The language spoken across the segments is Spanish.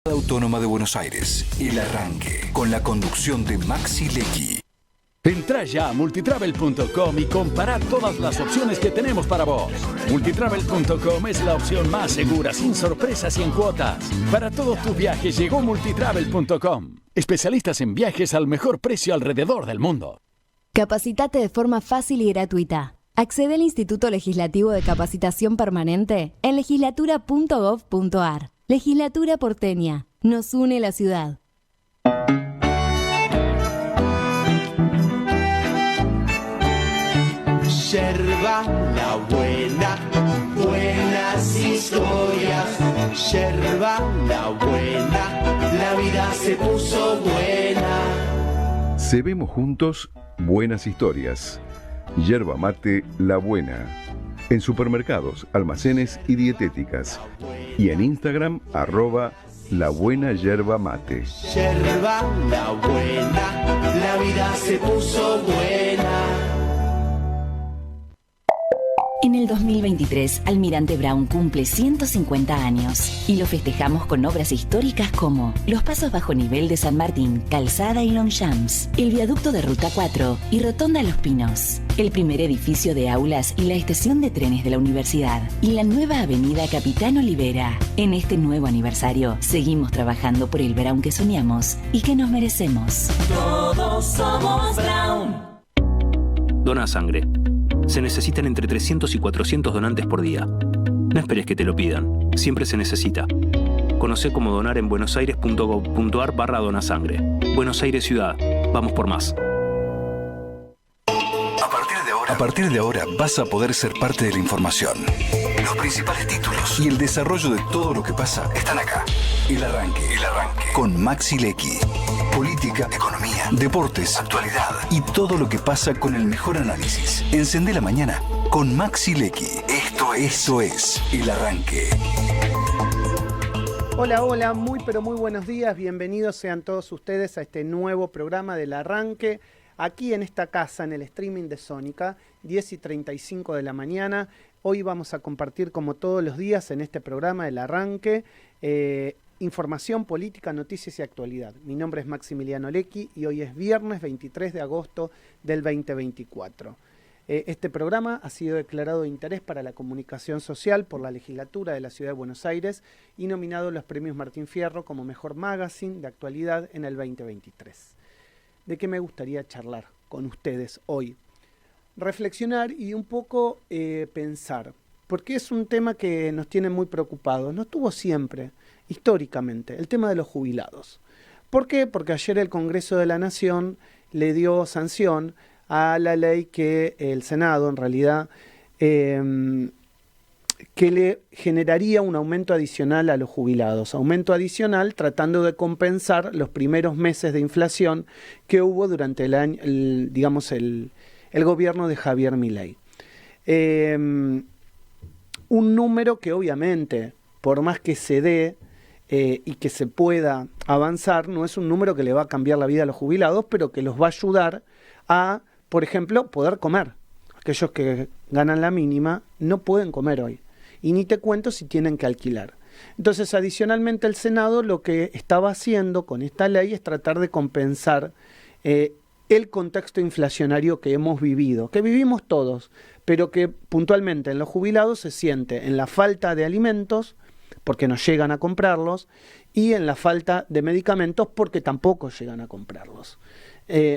Autónoma de Buenos Aires, El Arranque, con la conducción de Maxi Lecky. Entrá ya a multitravel.com y compará todas las opciones que tenemos para vos. Multitravel.com es la opción más segura, sin sorpresas y en cuotas. Para todos tus viajes llegó multitravel.com. Especialistas en viajes al mejor precio alrededor del mundo. Capacitate de forma fácil y gratuita. Accede al Instituto Legislativo de Capacitación Permanente en legislatura.gov.ar. Legislatura porteña. Nos une la ciudad. Yerba la buena, buenas historias. Yerba la buena, la vida se puso buena. Cebemos juntos buenas historias. Yerba mate la buena. En supermercados, almacenes y dietéticas. Y en Instagram, @labuenayerba-mate. Yerba la buena, la vida se puso buena. En el 2023, Almirante Brown cumple 150 años y lo festejamos con obras históricas como los pasos bajo nivel de San Martín, Calzada y Longchamps, el viaducto de Ruta 4 y Rotonda Los Pinos, el primer edificio de aulas y la estación de trenes de la universidad y la nueva avenida Capitán Olivera. En este nuevo aniversario, seguimos trabajando por el Brown que soñamos y que nos merecemos. Todos somos Brown. Dona sangre. Se necesitan entre 300 y 400 donantes por día. No esperes que te lo pidan. Siempre se necesita. Conocé cómo donar en buenosaires.gov.ar/donasangre. Buenos Aires Ciudad. Vamos por más. A partir de ahora vas a poder ser parte de la información. Los principales títulos y el desarrollo de todo lo que pasa están acá. El Arranque. Con Maxi Lecky. Política, economía, deportes, actualidad y todo lo que pasa con el mejor análisis. Encendé la mañana con Maxi Lecky. Esto es El Arranque. Hola, muy buenos días. Bienvenidos sean todos ustedes a este nuevo programa del Arranque. Aquí en esta casa, en el streaming de Sónica, 10:35 de la mañana. Hoy vamos a compartir, como todos los días, en este programa El Arranque, información, política, noticias y actualidad. Mi nombre es Maximiliano Lecky y hoy es viernes 23 de agosto del 2024. Este programa ha sido declarado de interés para la comunicación social por la legislatura de la Ciudad de Buenos Aires y nominado a los premios Martín Fierro como mejor magazine de actualidad en el 2023. ¿De qué me gustaría charlar con ustedes hoy? Reflexionar y un poco pensar, porque es un tema que nos tiene muy preocupados. Nos tuvo siempre, históricamente, el tema de los jubilados. ¿Por qué? Porque ayer el Congreso de la Nación le dio sanción a la ley que el Senado, en realidad, que le generaría un aumento adicional a los jubilados. Aumento adicional tratando de compensar los primeros meses de inflación que hubo durante el año, el gobierno de Javier Milei. Un número que obviamente, por más que se dé y que se pueda avanzar, no es un número que le va a cambiar la vida a los jubilados, pero que los va a ayudar a, por ejemplo, poder comer. Aquellos que ganan la mínima no pueden comer hoy. Y ni te cuento si tienen que alquilar. Entonces, adicionalmente, el Senado lo que estaba haciendo con esta ley es tratar de compensar el contexto inflacionario que hemos vivido, que vivimos todos, pero que puntualmente en los jubilados se siente en la falta de alimentos, porque no llegan a comprarlos, y en la falta de medicamentos, porque tampoco llegan a comprarlos.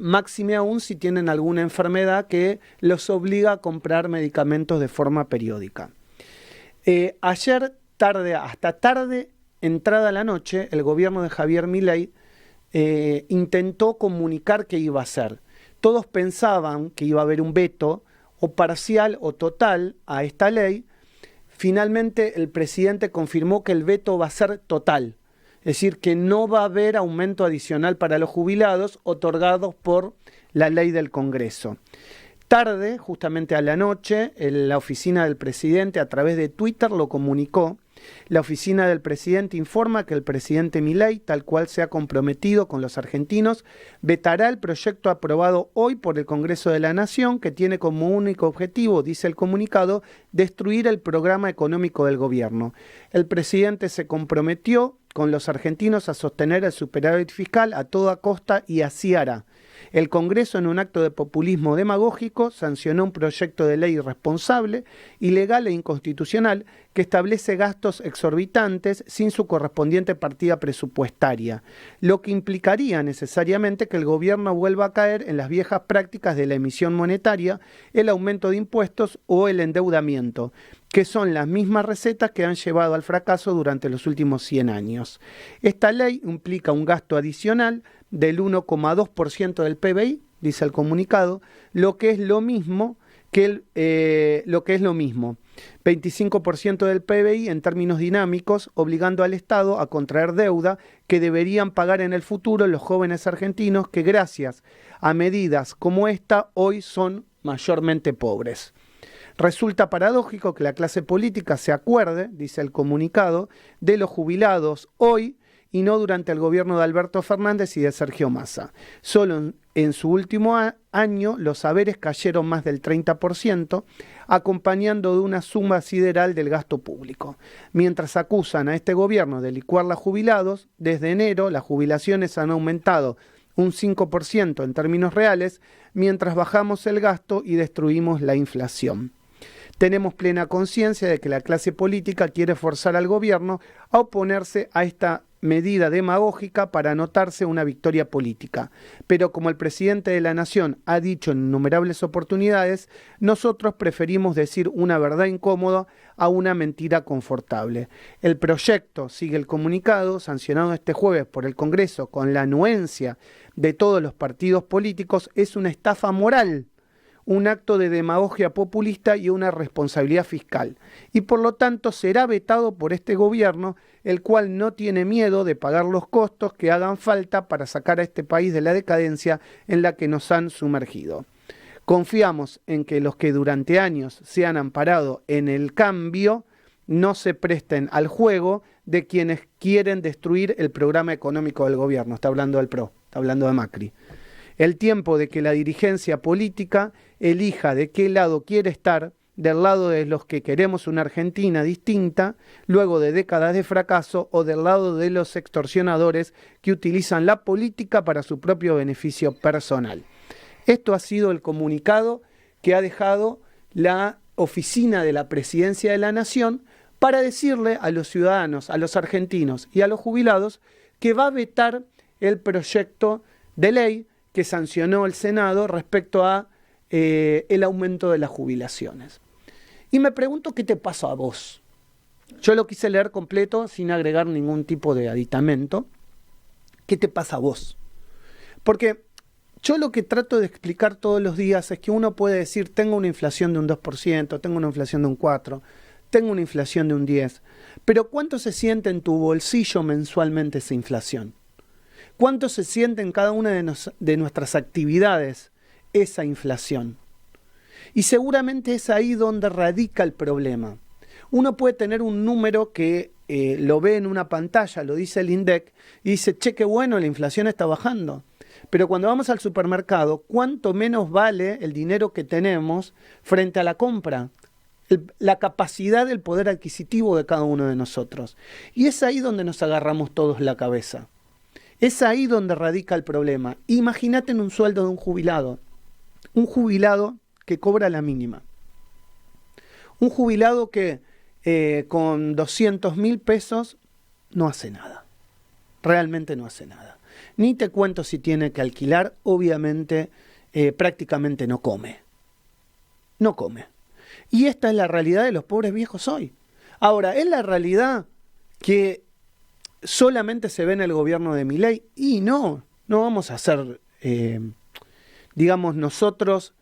Máxime aún si tienen alguna enfermedad que los obliga a comprar medicamentos de forma periódica. Ayer hasta tarde, entrada la noche, el gobierno de Javier Milei intentó comunicar qué iba a hacer. Todos pensaban que iba a haber un veto o parcial o total a esta ley. Finalmente el presidente confirmó que el veto va a ser total, es decir, que no va a haber aumento adicional para los jubilados otorgados por la ley del Congreso. Tarde, justamente a la noche, la oficina del presidente a través de Twitter lo comunicó. La oficina del presidente informa que el presidente Milei, tal cual se ha comprometido con los argentinos, vetará el proyecto aprobado hoy por el Congreso de la Nación, que tiene como único objetivo, dice el comunicado, destruir el programa económico del gobierno. El presidente se comprometió con los argentinos a sostener el superávit fiscal a toda costa y así hará. El Congreso, en un acto de populismo demagógico, sancionó un proyecto de ley irresponsable, ilegal e inconstitucional que establece gastos exorbitantes sin su correspondiente partida presupuestaria, lo que implicaría necesariamente que el gobierno vuelva a caer en las viejas prácticas de la emisión monetaria, el aumento de impuestos o el endeudamiento, que son las mismas recetas que han llevado al fracaso durante los últimos 100 años. Esta ley implica un gasto adicional del 1,2% del PBI, dice el comunicado, lo que es lo mismo 25% del PBI en términos dinámicos, obligando al Estado a contraer deuda que deberían pagar en el futuro los jóvenes argentinos que gracias a medidas como esta hoy son mayormente pobres. Resulta paradójico que la clase política se acuerde, dice el comunicado, de los jubilados hoy y no durante el gobierno de Alberto Fernández y de Sergio Massa. Solo en su último año los saberes cayeron más del 30%, acompañando de una suma sideral del gasto público. Mientras acusan a este gobierno de licuar los jubilados, desde enero las jubilaciones han aumentado un 5% en términos reales, mientras bajamos el gasto y destruimos la inflación. Tenemos plena conciencia de que la clase política quiere forzar al gobierno a oponerse a esta medida demagógica para anotarse una victoria política. Pero como el presidente de la Nación ha dicho en innumerables oportunidades, nosotros preferimos decir una verdad incómoda a una mentira confortable. El proyecto, sigue el comunicado, sancionado este jueves por el Congreso con la anuencia de todos los partidos políticos, es una estafa moral, un acto de demagogia populista y una responsabilidad fiscal. Y por lo tanto será vetado por este gobierno, el cual no tiene miedo de pagar los costos que hagan falta para sacar a este país de la decadencia en la que nos han sumergido. Confiamos en que los que durante años se han amparado en el cambio no se presten al juego de quienes quieren destruir el programa económico del gobierno. Está hablando del PRO, está hablando de Macri. El tiempo de que la dirigencia política elija de qué lado quiere estar, del lado de los que queremos una Argentina distinta, luego de décadas de fracaso, o del lado de los extorsionadores que utilizan la política para su propio beneficio personal. Esto ha sido el comunicado que ha dejado la oficina de la Presidencia de la Nación para decirle a los ciudadanos, a los argentinos y a los jubilados que va a vetar el proyecto de ley que sancionó el Senado respecto a el aumento de las jubilaciones. Y me pregunto qué te pasa a vos. Yo lo quise leer completo sin agregar ningún tipo de aditamento. ¿Qué te pasa a vos? Porque yo lo que trato de explicar todos los días es que uno puede decir, tengo una inflación de un 2%, tengo una inflación de un 4%, tengo una inflación de un 10%, pero ¿cuánto se siente en tu bolsillo mensualmente esa inflación? ¿Cuánto se siente en cada una de nuestras actividades esa inflación? Y seguramente es ahí donde radica el problema. Uno puede tener un número que lo ve en una pantalla, lo dice el INDEC, y dice, che, qué bueno, la inflación está bajando. Pero cuando vamos al supermercado, ¿cuánto menos vale el dinero que tenemos frente a la compra? La capacidad del poder adquisitivo de cada uno de nosotros. Y es ahí donde nos agarramos todos la cabeza. Es ahí donde radica el problema. Imagínate en un sueldo de un jubilado que cobra la mínima. Un jubilado que con 200.000 pesos no hace nada. Realmente no hace nada. Ni te cuento si tiene que alquilar, obviamente prácticamente no come. No come. Y esta es la realidad de los pobres viejos hoy. Ahora, ¿es la realidad que solamente se ve en el gobierno de Milei? Y no vamos a hacer, digamos, nosotros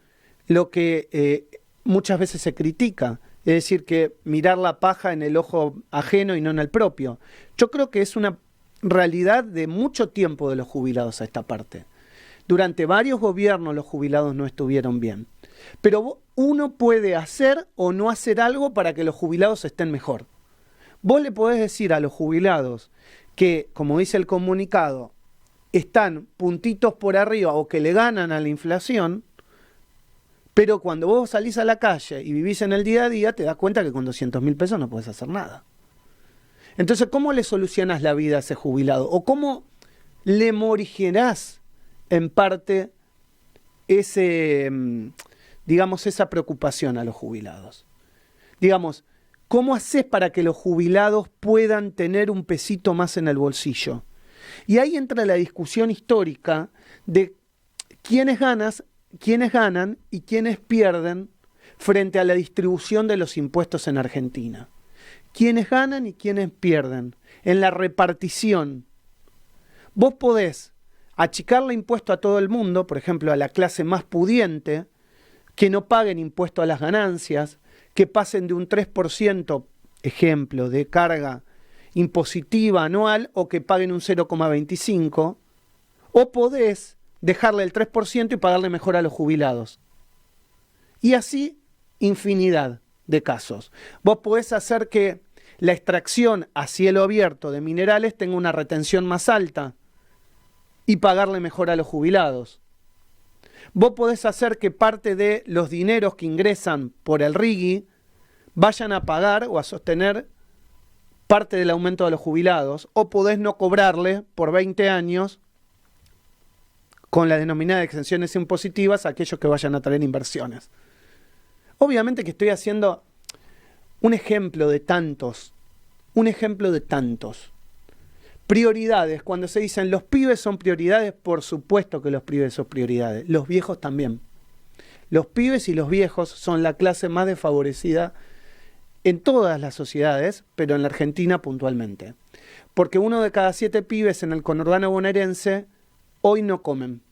lo que muchas veces se critica, es decir, que mirar la paja en el ojo ajeno y no en el propio. Yo creo que es una realidad de mucho tiempo de los jubilados a esta parte. Durante varios gobiernos los jubilados no estuvieron bien. Pero uno puede hacer o no hacer algo para que los jubilados estén mejor. Vos le podés decir a los jubilados que, como dice el comunicado, están puntitos por arriba o que le ganan a la inflación, pero cuando vos salís a la calle y vivís en el día a día, te das cuenta que con 200.000 pesos no podés hacer nada. Entonces, ¿cómo le solucionás la vida a ese jubilado? ¿O cómo le morigerás en parte esa preocupación a los jubilados? Digamos, ¿cómo haces para que los jubilados puedan tener un pesito más en el bolsillo? Y ahí entra la discusión histórica de quiénes ganan y quiénes pierden frente a la distribución de los impuestos en Argentina. Quiénes ganan y quiénes pierden en la repartición. Vos podés achicarle impuesto a todo el mundo, por ejemplo, a la clase más pudiente, que no paguen impuesto a las ganancias, que pasen de un 3%, ejemplo, de carga impositiva anual, o que paguen un 0,25%, o podés dejarle el 3% y pagarle mejor a los jubilados. Y así, infinidad de casos. Vos podés hacer que la extracción a cielo abierto de minerales tenga una retención más alta y pagarle mejor a los jubilados. Vos podés hacer que parte de los dineros que ingresan por el RIGI vayan a pagar o a sostener parte del aumento de los jubilados, o podés no cobrarle por 20 años con las denominadas exenciones impositivas a aquellos que vayan a traer inversiones. Obviamente que estoy haciendo un ejemplo de tantos. Prioridades, cuando se dicen los pibes son prioridades, por supuesto que los pibes son prioridades, los viejos también. Los pibes y los viejos son la clase más desfavorecida en todas las sociedades, pero en la Argentina puntualmente. Porque 1 de cada 7 pibes en el conurbano bonaerense hoy no comen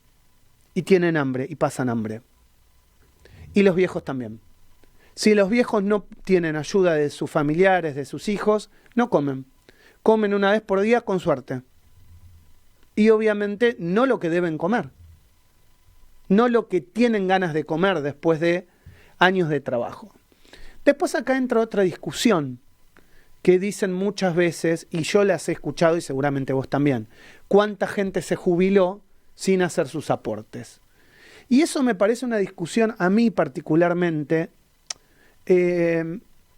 y tienen hambre y pasan hambre. Y los viejos también. Si los viejos no tienen ayuda de sus familiares, de sus hijos, no comen. Comen una vez por día con suerte. Y obviamente no lo que deben comer. No lo que tienen ganas de comer después de años de trabajo. Después acá entra otra discusión que dicen muchas veces, y yo las he escuchado y seguramente vos también. ¿Cuánta gente se jubiló sin hacer sus aportes? Y eso me parece una discusión a mí particularmente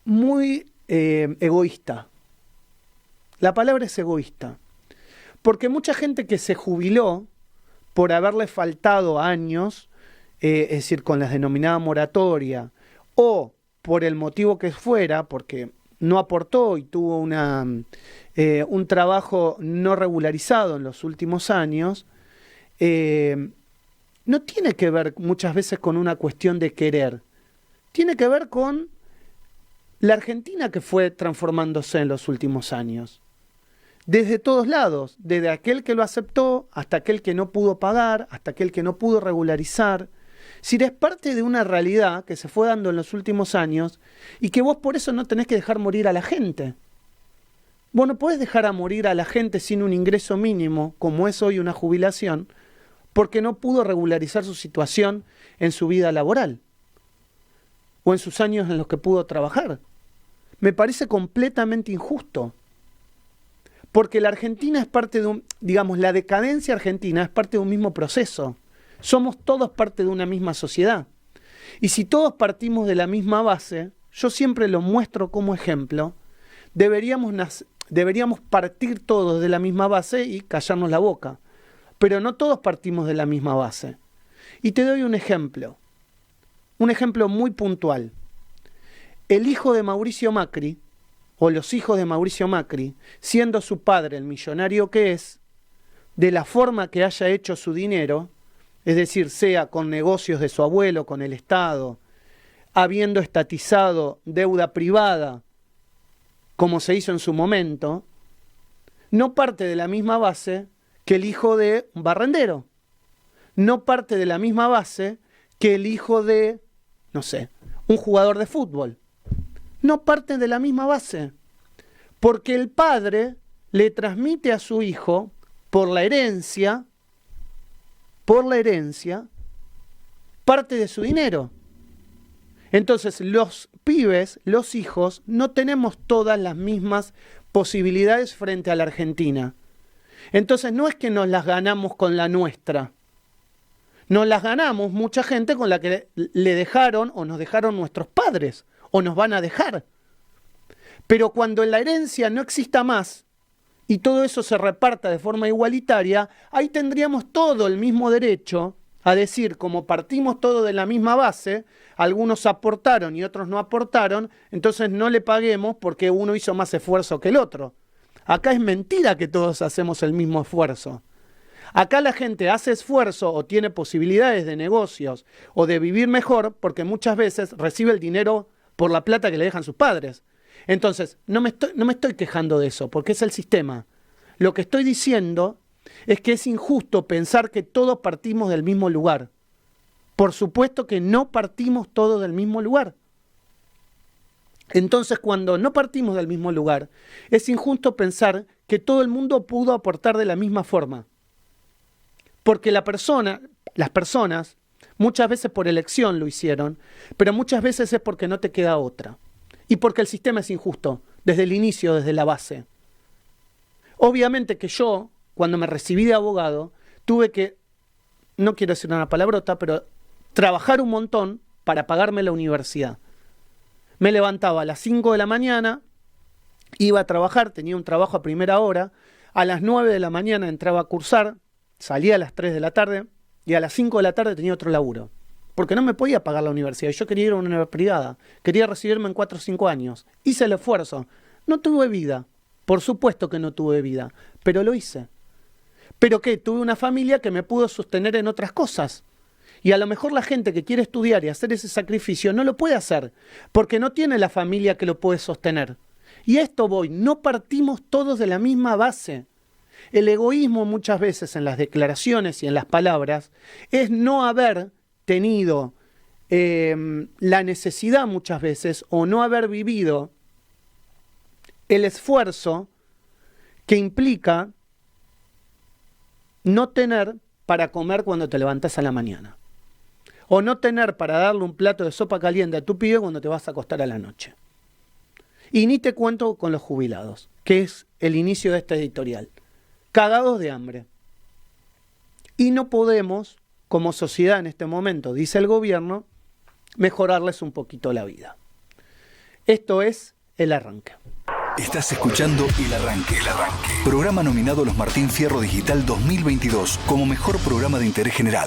muy egoísta. La palabra es egoísta. Porque mucha gente que se jubiló por haberle faltado años, es decir, con la denominada moratoria, o por el motivo que fuera, porque no aportó y tuvo un trabajo no regularizado en los últimos años, no tiene que ver muchas veces con una cuestión de querer. Tiene que ver con la Argentina que fue transformándose en los últimos años. Desde todos lados, desde aquel que lo aceptó, hasta aquel que no pudo pagar, hasta aquel que no pudo regularizar. Si eres parte de una realidad que se fue dando en los últimos años y que vos por eso no tenés que dejar morir a la gente. Vos no podés dejar a morir a la gente sin un ingreso mínimo, como es hoy una jubilación, porque no pudo regularizar su situación en su vida laboral o en sus años en los que pudo trabajar. Me parece completamente injusto. Porque la Argentina es parte de la decadencia argentina es parte de un mismo proceso. Somos todos parte de una misma sociedad. Y si todos partimos de la misma base, yo siempre lo muestro como ejemplo, deberíamos partir todos de la misma base y callarnos la boca. Pero no todos partimos de la misma base. Y te doy un ejemplo muy puntual. El hijo de Mauricio Macri, o los hijos de Mauricio Macri, siendo su padre el millonario que es, de la forma que haya hecho su dinero, es decir, sea con negocios de su abuelo, con el Estado, habiendo estatizado deuda privada, como se hizo en su momento, no parte de la misma base que el hijo de un barrendero. No parte de la misma base que el hijo de, un jugador de fútbol. No parte de la misma base, porque el padre le transmite a su hijo, por la herencia, parte de su dinero. Entonces los pibes, los hijos, no tenemos todas las mismas posibilidades frente a la Argentina. Entonces no es que nos las ganamos con la nuestra. Nos las ganamos mucha gente con la que le dejaron o nos dejaron nuestros padres o nos van a dejar. Pero cuando en la herencia no exista más y todo eso se reparta de forma igualitaria, ahí tendríamos todo el mismo derecho a decir, como partimos todo de la misma base, algunos aportaron y otros no aportaron, entonces no le paguemos porque uno hizo más esfuerzo que el otro. Acá es mentira que todos hacemos el mismo esfuerzo. Acá la gente hace esfuerzo o tiene posibilidades de negocios o de vivir mejor porque muchas veces recibe el dinero por la plata que le dejan sus padres. Entonces, no me estoy quejando de eso porque es el sistema. Lo que estoy diciendo es que es injusto pensar que todos partimos del mismo lugar. Por supuesto que no partimos todos del mismo lugar. Entonces, cuando no partimos del mismo lugar, es injusto pensar que todo el mundo pudo aportar de la misma forma. Porque las personas, muchas veces por elección lo hicieron, pero muchas veces es porque no te queda otra. Y porque el sistema es injusto, desde el inicio, desde la base. Obviamente que yo, cuando me recibí de abogado, tuve que, no quiero decir una palabrota, pero trabajar un montón para pagarme la universidad. Me levantaba a las 5 de la mañana, iba a trabajar, tenía un trabajo a primera hora, a las 9 de la mañana entraba a cursar, salía a las 3 de la tarde y a las 5 de la tarde tenía otro laburo. Porque no me podía pagar la universidad. Yo quería ir a una universidad privada. Quería recibirme en 4 o 5 años. Hice el esfuerzo. No tuve vida. Por supuesto que no tuve vida. Pero lo hice. ¿Pero qué? Tuve una familia que me pudo sostener en otras cosas. Y a lo mejor la gente que quiere estudiar y hacer ese sacrificio no lo puede hacer. Porque no tiene la familia que lo puede sostener. Y a esto voy. No partimos todos de la misma base. El egoísmo muchas veces en las declaraciones y en las palabras es no haber tenido la necesidad muchas veces o no haber vivido el esfuerzo que implica no tener para comer cuando te levantas a la mañana o no tener para darle un plato de sopa caliente a tu pibe cuando te vas a acostar a la noche. Y ni te cuento con los jubilados, que es el inicio de esta editorial. Cagados de hambre. Y no podemos, como sociedad en este momento, dice el gobierno, mejorarles un poquito la vida. Esto es El Arranque. Estás escuchando El Arranque. Programa nominado a los Martín Fierro Digital 2022 como mejor programa de interés general.